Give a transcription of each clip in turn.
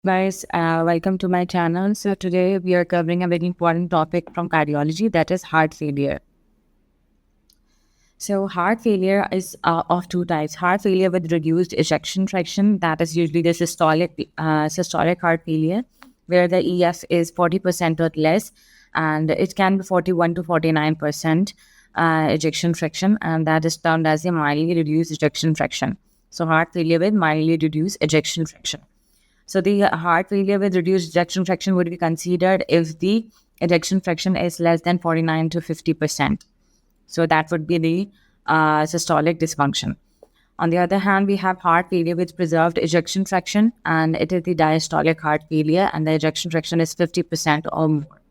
Guys, welcome to my channel. So today we are covering a very important topic from cardiology, that is heart failure. So heart failure is of two types: heart failure with reduced ejection fraction, that is usually the systolic heart failure, where the EF is 40% or less, and it can be 41 to 49% ejection fraction, and that is termed as a mildly reduced ejection fraction. So heart failure with mildly reduced ejection fraction. So the heart failure with reduced ejection fraction would be considered if the ejection fraction is less than 49 to 50%. So that would be the systolic dysfunction. On the other hand, we have heart failure with preserved ejection fraction, and it is the diastolic heart failure, and the ejection fraction is 50% or more.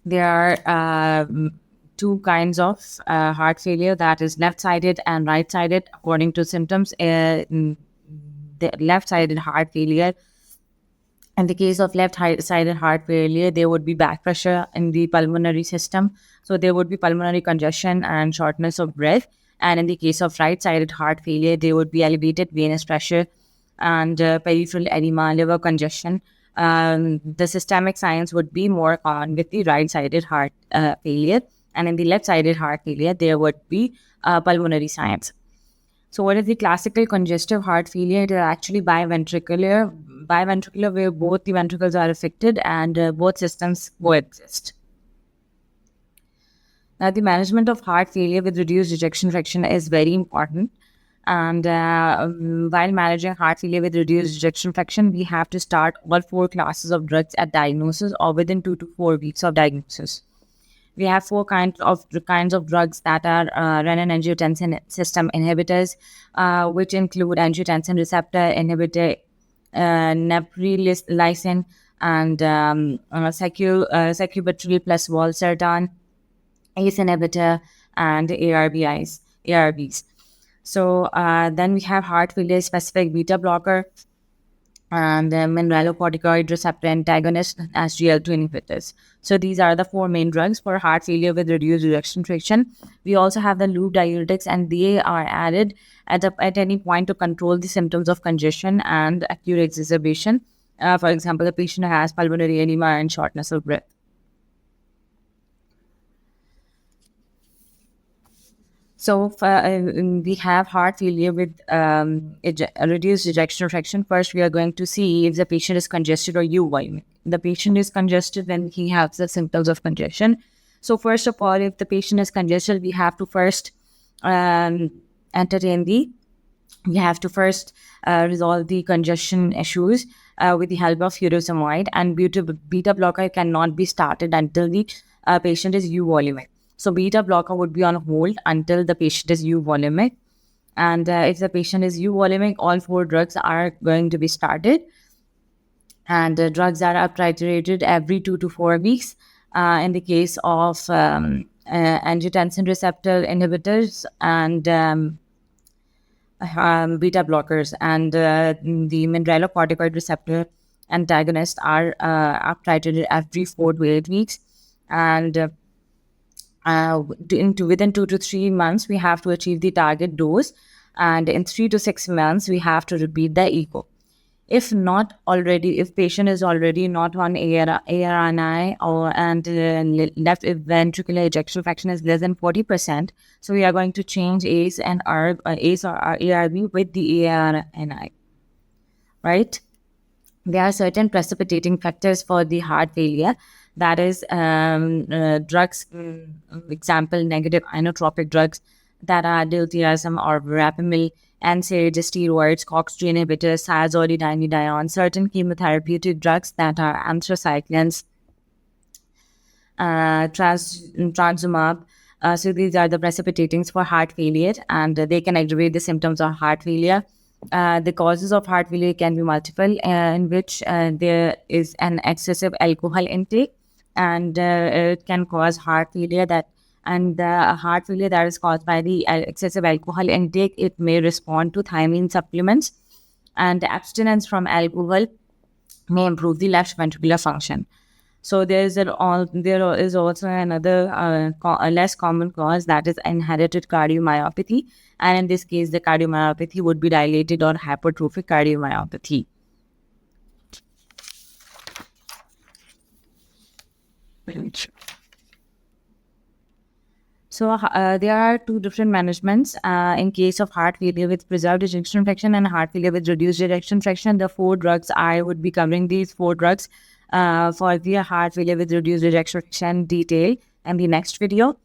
There are two kinds of heart failure, that is left-sided and right-sided according to symptoms. The left-sided heart failure, in the case of left-sided heart failure, there would be back pressure in the pulmonary system. So there would be pulmonary congestion and shortness of breath. And in the case of right-sided heart failure, there would be elevated venous pressure and peripheral edema, liver congestion. The systemic signs would be more common with the right-sided heart failure. And in the left-sided heart failure, there would be pulmonary signs. So what is the classical congestive heart failure? It is actually biventricular, where both the ventricles are affected and both systems coexist. Now, the management of heart failure with reduced ejection fraction is very important. And while managing heart failure with reduced ejection fraction, we have to start all four classes of drugs at diagnosis or within 2 to 4 weeks of diagnosis. We have four kinds of drugs that are renin-angiotensin system inhibitors, which include angiotensin receptor inhibitor, neprilysin, and sacubitril plus valsartan, ACE inhibitor, and ARBs. So then we have heart failure specific beta blocker and mineralocorticoid receptor antagonist, SGLT2 inhibitors. So these are the four main drugs for heart failure with reduced ejection fraction. We also have the loop diuretics, and they are added at any point to control the symptoms of congestion and acute exacerbation. For example, the patient has pulmonary edema and shortness of breath. So we have heart failure with reduced ejection fraction. First, we are going to see if the patient is congested or euvolemic. The patient is congested when he has the symptoms of congestion. So first of all, if the patient is congested, we have to first resolve the congestion issues with the help of furosemide, and beta blocker cannot be started until the patient is euvolemic. So beta blocker would be on hold until the patient is euvolemic. And if the patient is euvolemic, all four drugs are going to be started. And drugs are up-titrated every 2 to 4 weeks. In the case of angiotensin receptor inhibitors and beta blockers, and the mineralocorticoid receptor antagonists are up-titrated every 4 to 8 weeks. And within 2 to 3 months, we have to achieve the target dose, and in 3 to 6 months, we have to repeat the echo. If patient is already not on ARNI and left ventricular ejection fraction is less than 40%, so we are going to change ACE or ARB with the ARNI, right? There are certain precipitating factors for the heart failure. That is drugs, example, negative inotropic drugs that are diltiazem or verapamil, NSAIDs, steroids, COX-2 inhibitors, thiazolidinedione, certain chemotherapeutic drugs that are anthracyclines, trastuzumab. So these are the precipitatings for heart failure, and they can aggravate the symptoms of heart failure. The causes of heart failure can be multiple, in which there is an excessive alcohol intake, and it can cause heart failure. The heart failure that is caused by the excessive alcohol intake, it may respond to thiamine supplements, and abstinence from alcohol may improve the left ventricular function. So there is also another less common cause, that is inherited cardiomyopathy, and in this case, the cardiomyopathy would be dilated or hypertrophic cardiomyopathy. So there are two different managements in case of heart failure with preserved ejection fraction and heart failure with reduced ejection fraction. The 4 drugs, I would be covering these 4 drugs for the heart failure with reduced ejection fraction detail in the next video.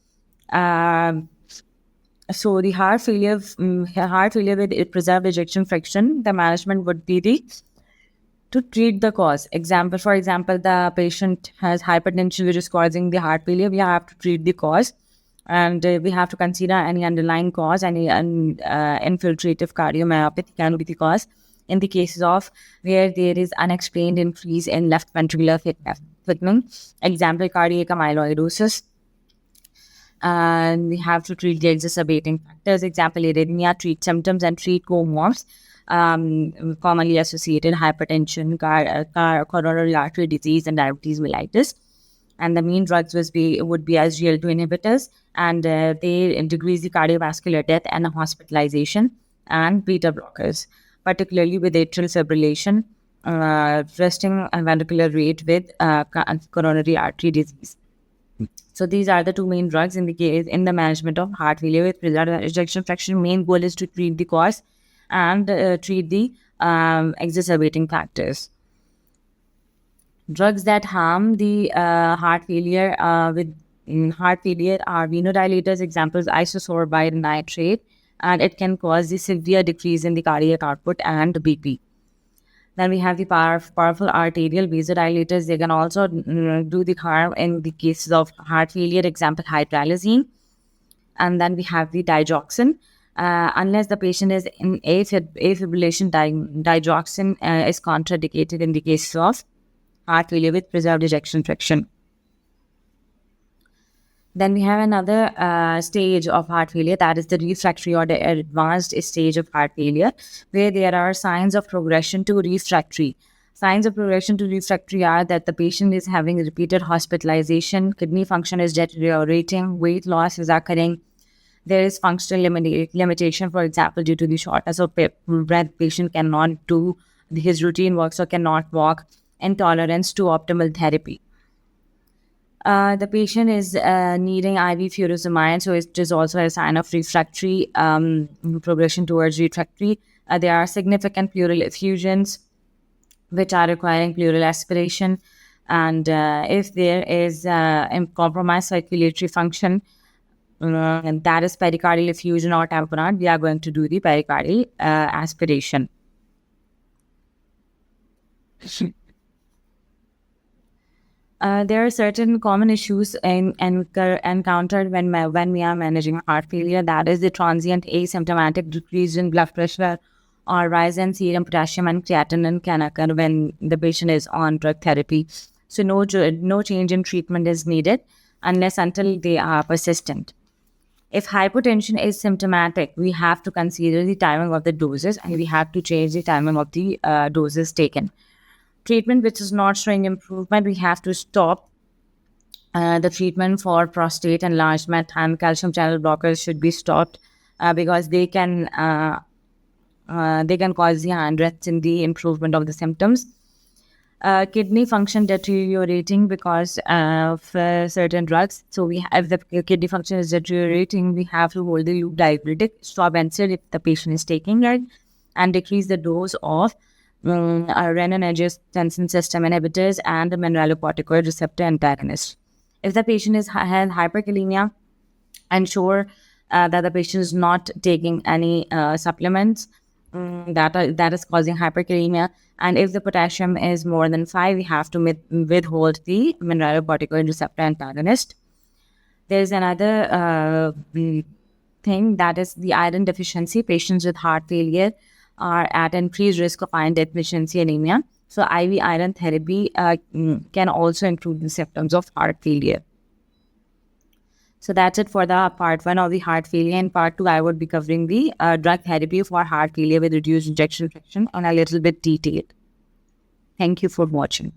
So the heart failure with preserved ejection fraction, the management would be to treat the cause. For example, the patient has hypertension which is causing the heart failure. We have to treat the cause, and we have to consider any underlying cause. Any infiltrative cardiomyopathy can be the cause. In the cases of where there is unexplained increase in left ventricular thickening, example cardiac amyloidosis, and we have to treat the exacerbating factors. Example, arrhythmia, treat symptoms and treat co-morphs, commonly associated hypertension, coronary artery disease, and diabetes mellitus. And the main drugs would be SGLT2 inhibitors, and they decrease the cardiovascular death and hospitalization, and beta blockers, particularly with atrial fibrillation, resting ventricular rate with coronary artery disease. So these are the two main drugs in the management of heart failure with preserved ejection fraction. Main goal is to treat the cause and treat the exacerbating factors. Drugs that harm the heart failure with heart failure are venodilators. Examples, isosorbide nitrate, and it can cause the severe decrease in the cardiac output and BP. Then we have the powerful arterial vasodilators. They can also do the harm in the cases of heart failure. Example, hydralazine. And then we have the digoxin. Unless the patient is in afibrillation, digoxin is contraindicated in the case of heart failure with preserved ejection fraction. Then we have another stage of heart failure, that is the refractory or the advanced stage of heart failure, where there are signs of progression to refractory. Signs of progression to refractory are that the patient is having repeated hospitalization, kidney function is deteriorating, weight loss is occurring, there is functional limitation, for example, due to the shortness of breath, patient cannot do his routine work, so cannot walk, intolerance to optimal therapy. The patient is needing IV furosemide, so it is also a sign of refractory progression towards refractory. There are significant pleural effusions which are requiring pleural aspiration, and if there is compromised circulatory function, and that is pericardial effusion or tamponade, we are going to do the pericardial aspiration. There are certain common issues encountered when we are managing heart failure. That is the transient asymptomatic decrease in blood pressure or rise in serum potassium and creatinine can occur when the patient is on drug therapy. So no change in treatment is needed until they are persistent. If hypotension is symptomatic, we have to consider the timing of the doses, and we have to change the timing of the doses taken. Treatment which is not showing improvement, we have to stop the treatment for prostate enlargement, and calcium channel blockers should be stopped because they can cause the hindrance in the improvement of the symptoms. Kidney function deteriorating because of certain drugs. So if the kidney function is deteriorating, we have to hold the loop diuretic, stop NSAID if the patient is taking it, and decrease the dose of renin-angiotensin system inhibitors and the mineralocorticoid receptor antagonists. If the patient has hyperkalemia, ensure that the patient is not taking any supplements that is causing hyperkalemia. And if the potassium is more than 5, we have to withhold the mineralocorticoid receptor antagonist. There's another thing, that is the iron deficiency. Patients with heart failure are at increased risk of iron deficiency anemia. So IV iron therapy can also improve the symptoms of heart failure. So that's it for the part 1 of the heart failure. In part 2, I would be covering the drug therapy for heart failure with reduced ejection fraction on a little bit detailed. Thank you for watching.